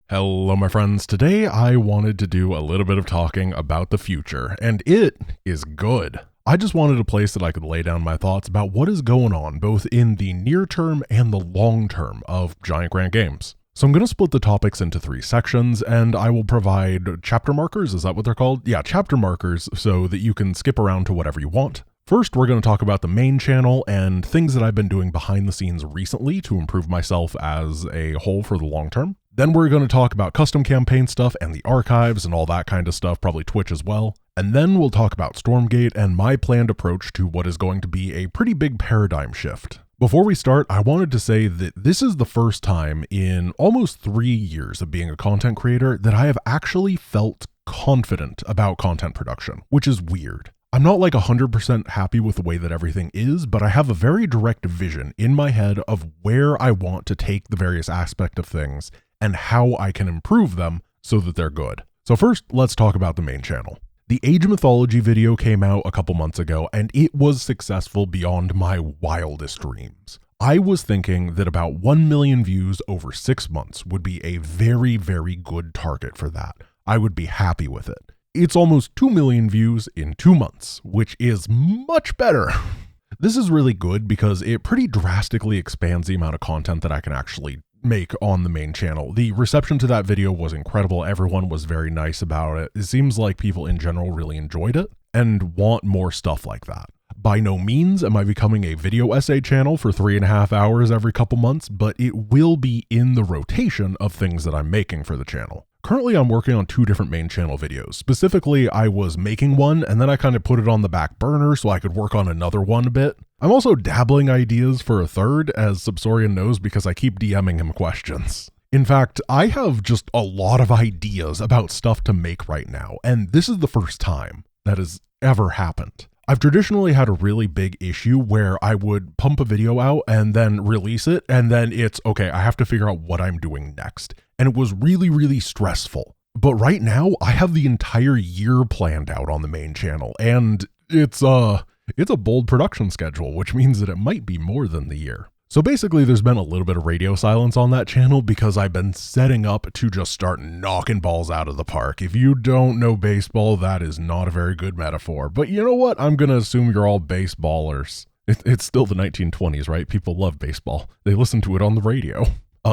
Hello my friends, today I wanted to do a little bit of talking about the future, and it is good. I just wanted a place that I could lay down my thoughts about what is going on both in the near term and the long term of GiantGrantGames. So I'm going to split the topics into 3 sections, and I will provide chapter markers, is that what they're called? Yeah, chapter markers, so that you can skip around to whatever you want. First, we're going to talk about the main channel and things that I've been doing behind the scenes recently to improve myself as a whole for the long term. Then we're going to talk about custom campaign stuff and the archives and all that kind of stuff, probably Twitch as well. And then we'll talk about Stormgate and my planned approach to what is going to be a pretty big paradigm shift. Before we start, I wanted to say that this is the first time in almost 3 years of being a content creator that I have actually felt confident about content production, which is weird. I'm not like 100% happy with the way that everything is, but I have a very direct vision in my head of where I want to take the various aspects of things and how I can improve them so that they're good. So first, let's talk about the main channel. The Age of Mythology video came out a couple months ago, and it was successful beyond my wildest dreams. I was thinking that about 1 million views over 6 months would be a very, very good target for that. I would be happy with it. It's almost 2 million views in 2 months, which is much better. This is really good because it pretty drastically expands the amount of content that I can actually make on the main channel. The reception to that video was incredible. Everyone was very nice about it. It seems like people in general really enjoyed it and want more stuff like that. By no means am I becoming a video essay channel for 3.5 hours every couple months, but it will be in the rotation of things that I'm making for the channel. Currently, I'm working on 2 different main channel videos. Specifically, I was making one and then I kind of put it on the back burner so I could work on another one a bit. I'm also dabbling ideas for a third, as Subsorian knows because I keep DMing him questions. In fact, I have just a lot of ideas about stuff to make right now, and this is the first time that has ever happened. I've traditionally had a really big issue where I would pump a video out and then release it, and then it's, okay, I have to figure out what I'm doing next. And it was really, really stressful. But right now, I have the entire year planned out on the main channel, and it's a bold production schedule, which means that it might be more than the year. So basically, there's been a little bit of radio silence on that channel because I've been setting up to just start knocking balls out of the park. If you don't know baseball, that is not a very good metaphor. But you know what? I'm going to assume you're all baseballers. It's still the 1920s, right? People love baseball. They listen to it on the radio.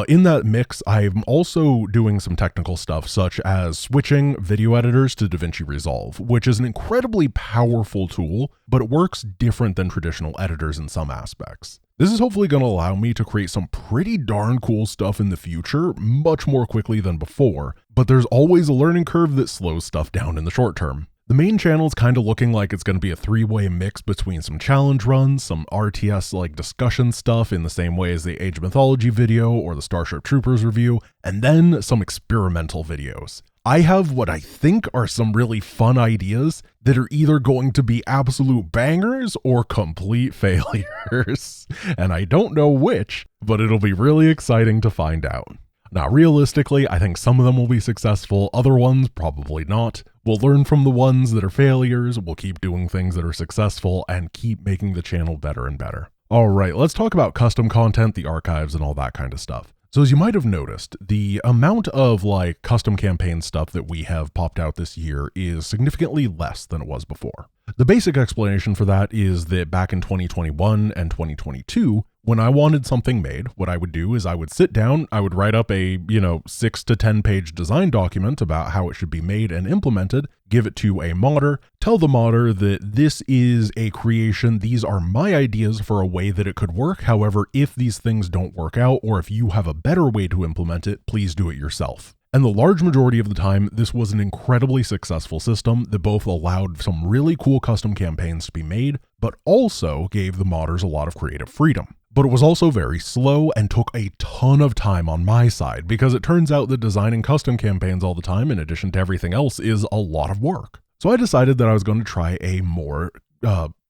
In that mix, I'm also doing some technical stuff such as switching video editors to DaVinci Resolve, which is an incredibly powerful tool, but it works different than traditional editors in some aspects. This is hopefully going to allow me to create some pretty darn cool stuff in the future, much more quickly than before, but there's always a learning curve that slows stuff down in the short term. The main channel is kind of looking like it's going to be a 3-way mix between some challenge runs, some RTS like discussion stuff in the same way as the Age of Mythology video or the Starship Troopers review, and then some experimental videos. I have what I think are some really fun ideas that are either going to be absolute bangers or complete failures. And I don't know which, but it'll be really exciting to find out. Now, realistically, I think some of them will be successful, other ones probably not. We'll learn from the ones that are failures, we'll keep doing things that are successful, and keep making the channel better and better. Alright, let's talk about custom content, the archives, and all that kind of stuff. So as you might have noticed, the amount of custom campaign stuff that we have popped out this year is significantly less than it was before. The basic explanation for that is that back in 2021 and 2022, when I wanted something made, what I would do is I would sit down, I would write up a, 6 to 10 page design document about how it should be made and implemented, give it to a modder, tell the modder that this is a creation, these are my ideas for a way that it could work. However, if these things don't work out, or if you have a better way to implement it, please do it yourself. And the large majority of the time, this was an incredibly successful system that both allowed some really cool custom campaigns to be made, but also gave the modders a lot of creative freedom. But it was also very slow and took a ton of time on my side because it turns out that designing custom campaigns all the time, in addition to everything else, is a lot of work. So I decided that I was going to try a more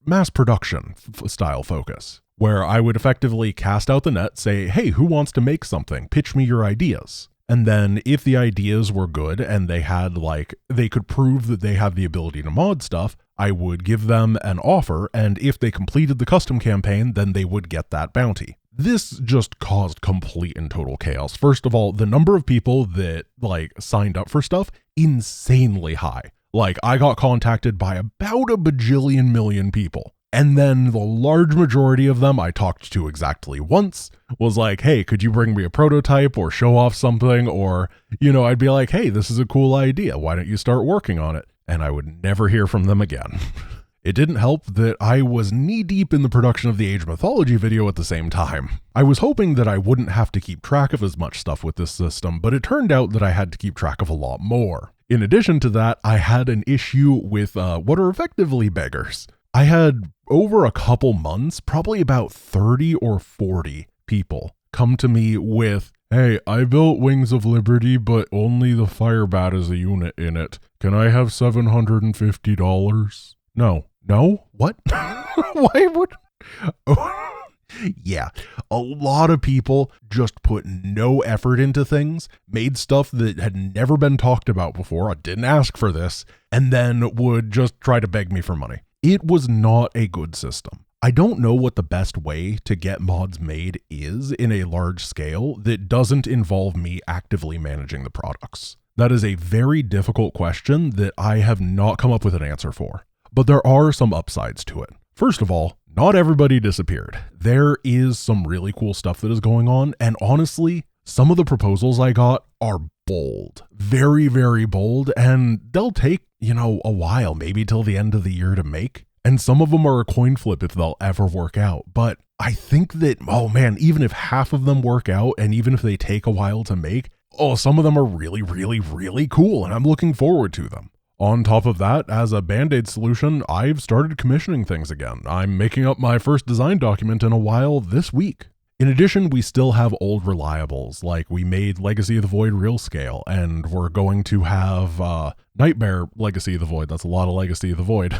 mass production style focus, where I would effectively cast out the net, say, hey, who wants to make something? Pitch me your ideas. And then if the ideas were good and they had they could prove that they have the ability to mod stuff, I would give them an offer, and if they completed the custom campaign, then they would get that bounty. This just caused complete and total chaos. First of all, the number of people that signed up for stuff, insanely high. Like, I got contacted by about a bajillion million people. And then the large majority of them I talked to exactly once was like, hey, could you bring me a prototype or show off something? Or, I'd be like, hey, this is a cool idea. Why don't you start working on it? And I would never hear from them again. It didn't help that I was knee-deep in the production of the Age Mythology video at the same time. I was hoping that I wouldn't have to keep track of as much stuff with this system, but it turned out that I had to keep track of a lot more. In addition to that, I had an issue with what are effectively beggars. I had, over a couple months, probably about 30 or 40 people come to me with, hey, I built Wings of Liberty, but only the Firebat is a unit in it. Can I have $750? No. What? Why would... Oh. Yeah, a lot of people just put no effort into things, made stuff that had never been talked about before, I didn't ask for this, and then would just try to beg me for money. It was not a good system. I don't know what the best way to get mods made is in a large scale that doesn't involve me actively managing the products. That is a very difficult question that I have not come up with an answer for. But there are some upsides to it. First of all, not everybody disappeared. There is some really cool stuff that is going on, and honestly, some of the proposals I got are bold. Very, very bold, and they'll take, a while, maybe till the end of the year to make. And some of them are a coin flip if they'll ever work out. But I think that, even if half of them work out, and even if they take a while to make, some of them are really, really, really cool, and I'm looking forward to them. On top of that, as a Band-Aid solution, I've started commissioning things again. I'm making up my first design document in a while this week. In addition, we still have old reliables, like we made Legacy of the Void real scale, and we're going to have Nightmare Legacy of the Void. That's a lot of Legacy of the Void.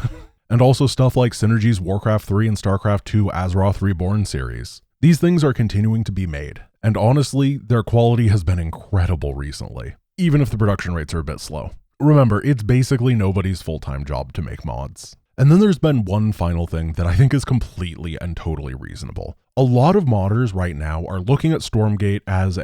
And also stuff like Synergy's Warcraft 3 and StarCraft 2 Azeroth Reborn series. These things are continuing to be made, and honestly, their quality has been incredible recently, even if the production rates are a bit slow. Remember, it's basically nobody's full-time job to make mods. And then there's been one final thing that I think is completely and totally reasonable. A lot of modders right now are looking at Stormgate as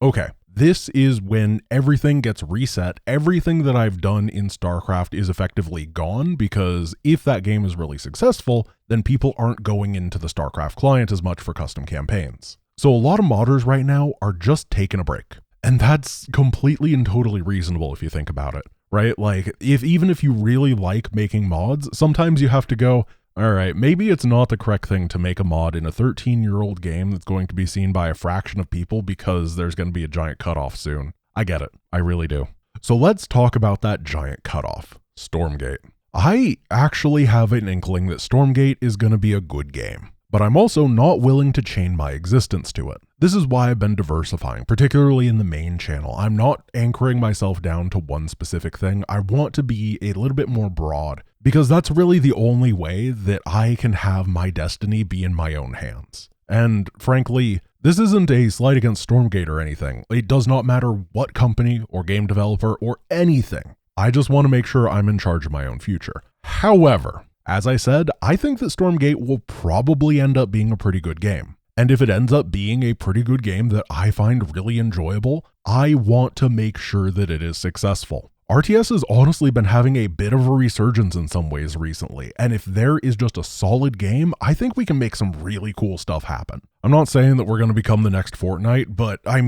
okay, this is when everything gets reset. Everything that I've done in StarCraft is effectively gone, because if that game is really successful, then people aren't going into the StarCraft client as much for custom campaigns. So a lot of modders right now are just taking a break. And that's completely and totally reasonable if you think about it, right? Like, even if you really like making mods, sometimes you have to go, all right, maybe it's not the correct thing to make a mod in a 13-year-old game that's going to be seen by a fraction of people because there's going to be a giant cutoff soon. I get it. I really do. So let's talk about that giant cutoff, Stormgate. I actually have an inkling that Stormgate is going to be a good game, but I'm also not willing to chain my existence to it. This is why I've been diversifying, particularly in the main channel. I'm not anchoring myself down to one specific thing. I want to be a little bit more broad, because that's really the only way that I can have my destiny be in my own hands. And frankly, this isn't a slight against Stormgate or anything. It does not matter what company or game developer or anything. I just want to make sure I'm in charge of my own future. However, as I said, I think that Stormgate will probably end up being a pretty good game. And if it ends up being a pretty good game that I find really enjoyable, I want to make sure that it is successful. RTS has honestly been having a bit of a resurgence in some ways recently, and if there is just a solid game, I think we can make some really cool stuff happen. I'm not saying that we're going to become the next Fortnite, but I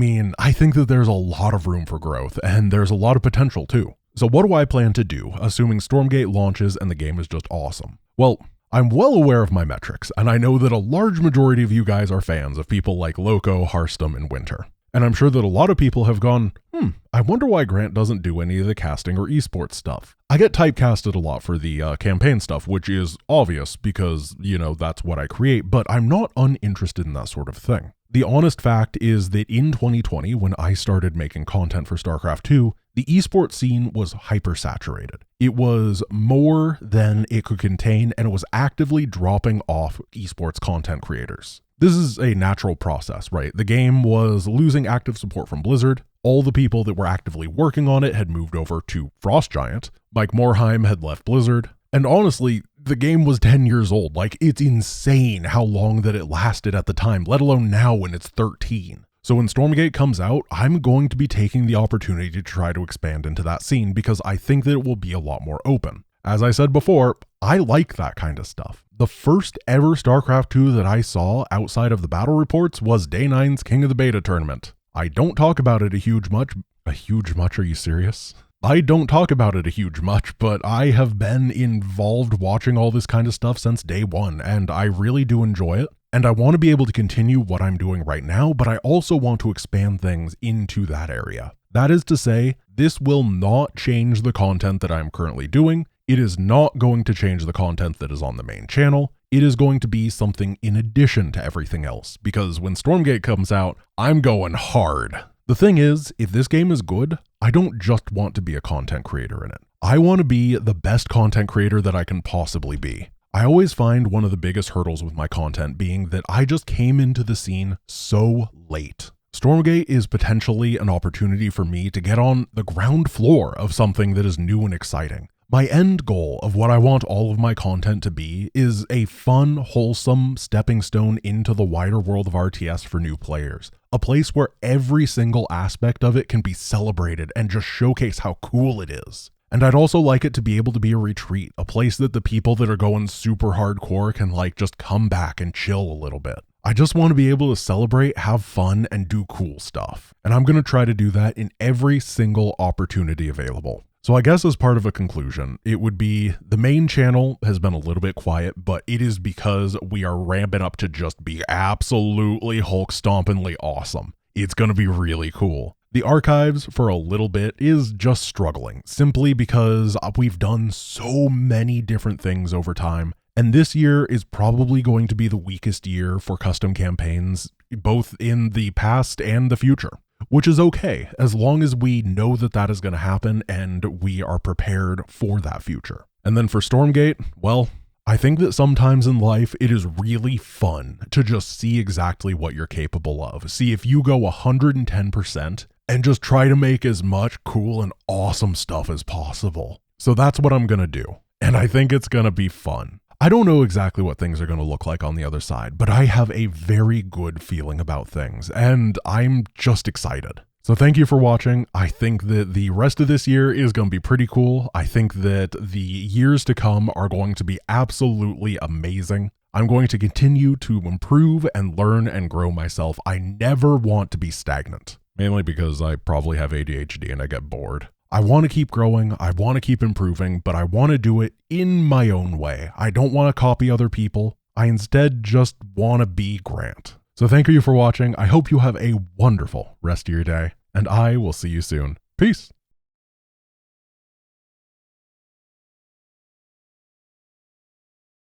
think that there's a lot of room for growth, and there's a lot of potential too. So what do I plan to do, assuming Stormgate launches and the game is just awesome? Well, I'm well aware of my metrics, and I know that a large majority of you guys are fans of people like Loco, Hearthstone, and Winter. And I'm sure that a lot of people have gone, I wonder why Grant doesn't do any of the casting or esports stuff. I get typecasted a lot for the campaign stuff, which is obvious because, that's what I create, but I'm not uninterested in that sort of thing. The honest fact is that in 2020, when I started making content for StarCraft 2, the esports scene was hyper-saturated. It was more than it could contain, and it was actively dropping off esports content creators. This is a natural process, right? The game was losing active support from Blizzard. All the people that were actively working on it had moved over to Frost Giant. Mike Morhaime had left Blizzard. And honestly, The game was 10 years old. Like, it's insane how long that it lasted at the time, let alone now when it's 13. So when Stormgate comes out, I'm going to be taking the opportunity to try to expand into that scene because I think that it will be a lot more open. As I said before, I like that kind of stuff. The first ever StarCraft 2 that I saw outside of the battle reports was Day 9's King of the Beta tournament. I don't talk about it a huge much, are you serious? I don't talk about it a huge much, but I have been involved watching all this kind of stuff since day one, and I really do enjoy it. And I want to be able to continue what I'm doing right now, but I also want to expand things into that area. That is to say, this will not change the content that I'm currently doing. It is not going to change the content that is on the main channel. It is going to be something in addition to everything else, because when Stormgate comes out, I'm going hard. The thing is, if this game is good, I don't just want to be a content creator in it. I want to be the best content creator that I can possibly be. I always find one of the biggest hurdles with my content being that I just came into the scene so late. Stormgate is potentially an opportunity for me to get on the ground floor of something that is new and exciting. My end goal of what I want all of my content to be is a fun, wholesome stepping stone into the wider world of RTS for new players. A place where every single aspect of it can be celebrated and just showcase how cool it is. And I'd also like it to be able to be a retreat, a place that the people that are going super hardcore can just come back and chill a little bit. I just want to be able to celebrate, have fun, and do cool stuff. And I'm going to try to do that in every single opportunity available. So I guess as part of a conclusion, it would be the main channel has been a little bit quiet, but it is because we are ramping up to just be absolutely Hulk stompingly awesome. It's going to be really cool. The archives for a little bit is just struggling simply because we've done so many different things over time. And this year is probably going to be the weakest year for custom campaigns, both in the past and the future. Which is okay, as long as we know that that is going to happen and we are prepared for that future. And then for Stormgate, well, I think that sometimes in life it is really fun to just see exactly what you're capable of. See if you go 110% and just try to make as much cool and awesome stuff as possible. So that's what I'm going to do. And I think it's going to be fun. I don't know exactly what things are going to look like on the other side, but I have a very good feeling about things, and I'm just excited. So thank you for watching. I think that the rest of this year is going to be pretty cool. I think that the years to come are going to be absolutely amazing. I'm going to continue to improve and learn and grow myself. I never want to be stagnant, mainly because I probably have ADHD and I get bored. I want to keep growing, I want to keep improving, but I want to do it in my own way. I don't want to copy other people. I instead just want to be Grant. So thank you for watching. I hope you have a wonderful rest of your day, and I will see you soon. Peace.